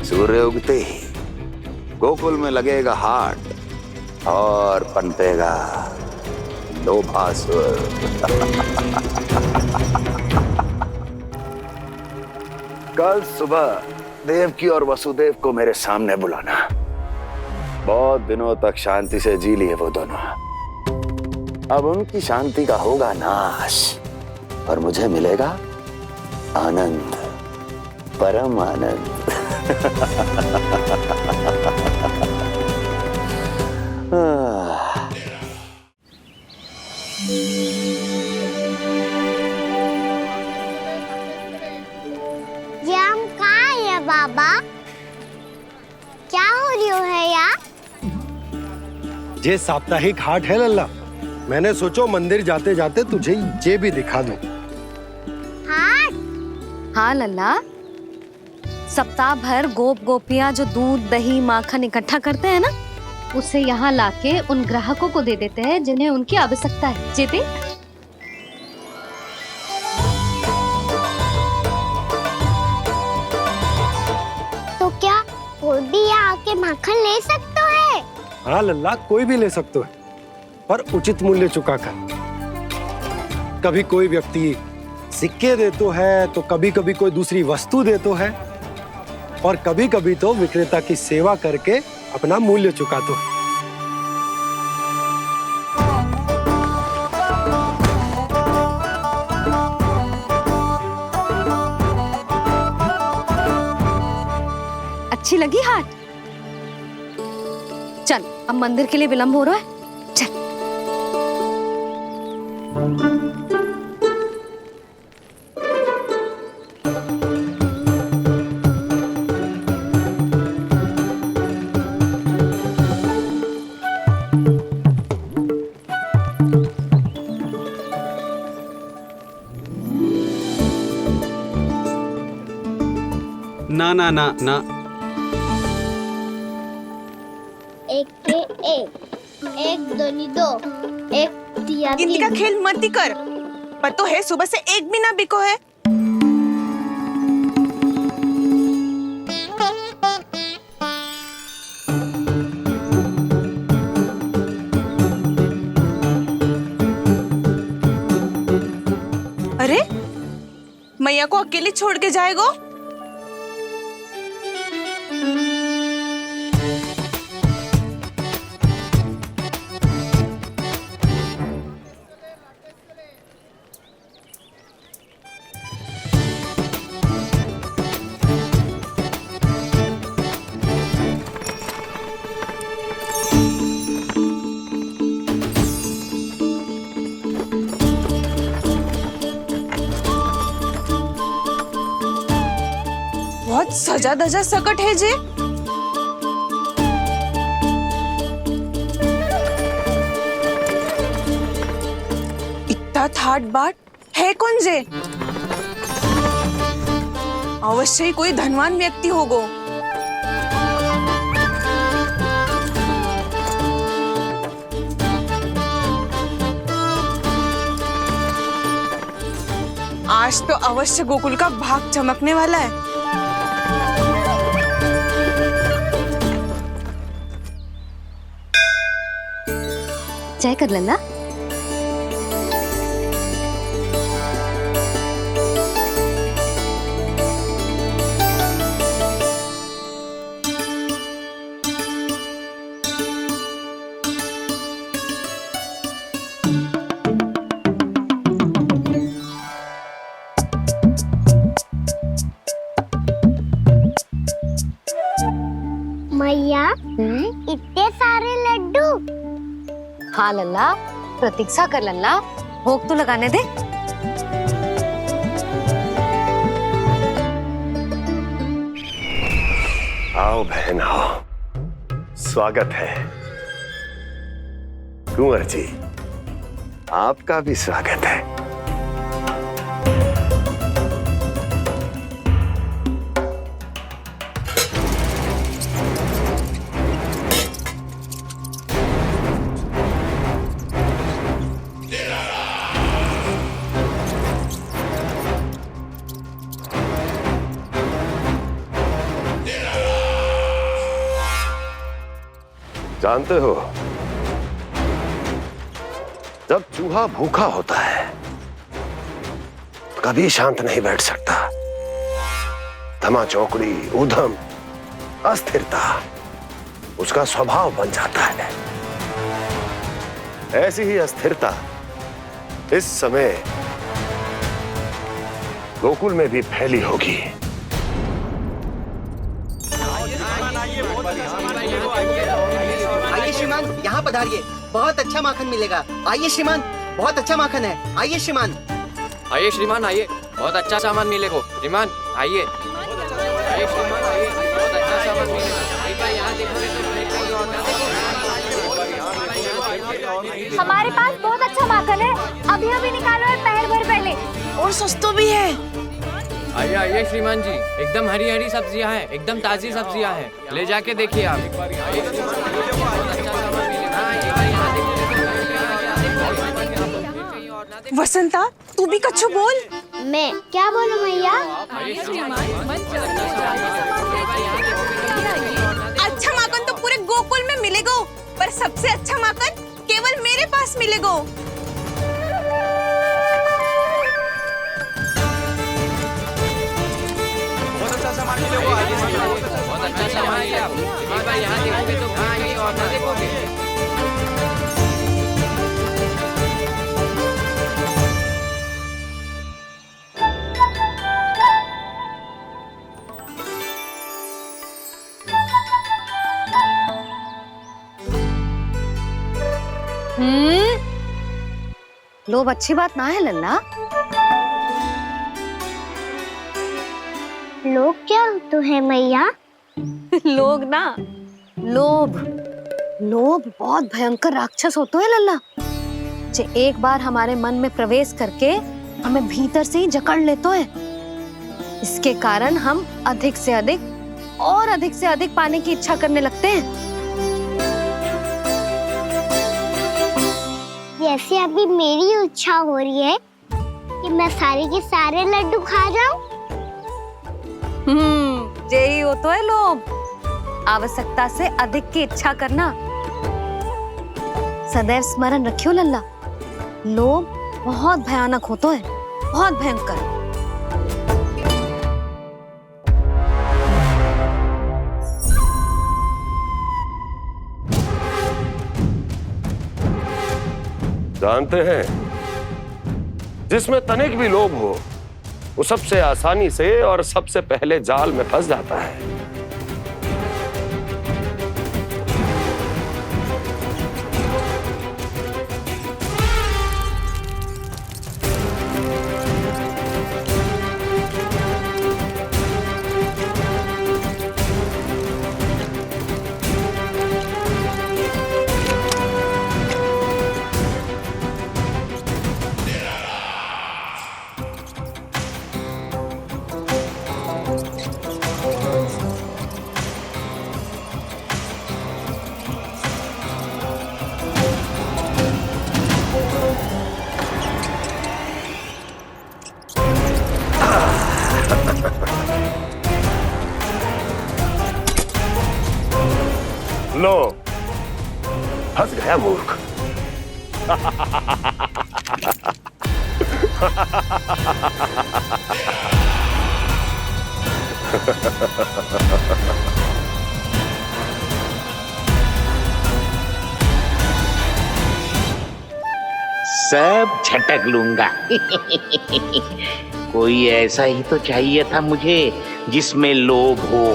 सूर्य उगते ही गोकुल में लगेगा हाट और पनपेगा लोभासुर। कल सुबह देवकी और वसुदेव को मेरे सामने बुलाना। बहुत दिनों तक शांति से जी लिए वो दोनों, अब उनकी शांति का होगा नाश और मुझे मिलेगा आनंद, परम आनंद। ये हम कहाँ हैं बाबा? क्या हो रही है यार? ये साप्ताहिक हाट है लल्ला, मैंने सोचो मंदिर जाते जाते तुझे ये भी दिखा दूं। हाट? हाँ लल्ला, सप्ताह भर गोप गोपियां जो दूध, दही, माखन इकट्ठा करते हैं ना, उसे यहाँ लाके उन ग्राहकों को दे देते हैं जिन्हें उनकी आवश्यकता है। जेते तो क्या कोई भी यहाँ आके माखन ले सकता है? हाँ लल्ला, कोई भी ले सकते है, पर उचित मूल्य चुकाकर। कभी कोई व्यक्ति सिक्के दे तो है, तो कभी कभी कोई दूसरी वस्तु दे तो है, और कभी कभी तो विक्रेता की सेवा करके अपना मूल्य चुका तो है। अच्छी लगी हाट? चल, अब मंदिर के लिए विलंब हो रहा है, चल। ना ना ना ना, एक के एक दोनी दो, एक तिया गिनती का खेल मत ही कर। पतो है सुबह से एक भी ना बिको है। अरे मैया को अकेले छोड़ के जाएगो? बहुत सजा धजा सकट है जे। इतना थाट बाट है कौन जे? अवश्य ही कोई धनवान व्यक्ति होगो। आज तो अवश्य गोकुल का भाग चमकने वाला है। चाय कर लल्ला। मैया इतने सारे लड्डू। हाँ लल्ला, प्रतीक्षा कर लल्ला, भोग तो लगाने दे। आओ बहन आओ, स्वागत है। कुंवर जी, आपका भी स्वागत है। जानते हो, जब चूहा भूखा होता है तो कभी शांत नहीं बैठ सकता। धमा चौकड़ी, उधम, अस्थिरता उसका स्वभाव बन जाता है। ऐसी ही अस्थिरता इस समय गोकुल में भी फैली होगी। आइए श्रीमान, यहाँ पधारिए, बहुत अच्छा माखन मिलेगा। आइए श्रीमान, बहुत अच्छा माखन है। आइए श्रीमान। आइए श्रीमान, आइए, बहुत अच्छा सामान मिलेगा। श्रीमान आइए, आइए श्रीमान, आइए, बहुत अच्छा सामान मिलेगा। यहाँ हमारे पास बहुत अच्छा माखन है, अभी अभी निकालो है, पहर भर पहले। और सस्ता भी है। आइए आइए श्रीमान जी, एकदम हरी हरी सब्जियां हैं, एकदम ताजी सब्जियां हैं, ले जाके देखिए आप। वसंता, तू भी कच्छु बोल। मैं क्या बोलूं मैया? अच्छा माखन तो पूरे गोकुल में मिलेगा, पर सबसे अच्छा माखन केवल मेरे पास मिलेगा। बहुत अच्छा सामान मिलेगा। यहाँ देखोगे तो कहीं और ना देखोगे। लोभ अच्छी बात ना है लल्ला। लोग क्या तो है मैया? लोग ना, लोभ। लोभ बहुत भयंकर राक्षस होता है लल्ला, जो एक बार हमारे मन में प्रवेश करके हमें भीतर से ही जकड़ लेता है। इसके कारण हम अधिक से अधिक और अधिक से अधिक पाने की इच्छा करने लगते हैं। जैसे अभी मेरी इच्छा हो रही है कि मैं सारे के सारे लड्डू खा जाऊं। यही हो तो है लोभ, आवश्यकता से अधिक की इच्छा करना। सदैव स्मरण रखियो लल्ला, लोभ बहुत भयानक होता है, बहुत भयंकर। जानते हैं, जिसमें तनिक भी लोभ हो वो सबसे आसानी से और सबसे पहले जाल में फंस जाता है। लो, फंस गया मूर्ख। सब झटक लूंगा। कोई ऐसा ही तो चाहिए था मुझे जिसमें लोभ हो।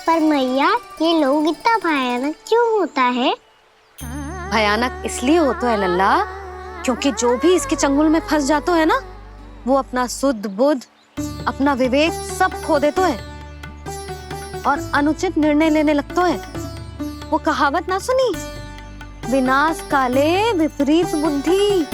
पर मैया, ये लोग इतना भयानक क्यों होता है? भयानक इसलिए होता है लल्ला, क्योंकि जो भी इसके चंगुल में फंस जाता है ना, वो अपना शुद्ध बुद्ध, अपना विवेक सब खो देता है और अनुचित निर्णय लेने लगता है। वो कहावत ना सुनी, विनाश काले विपरीत बुद्धि।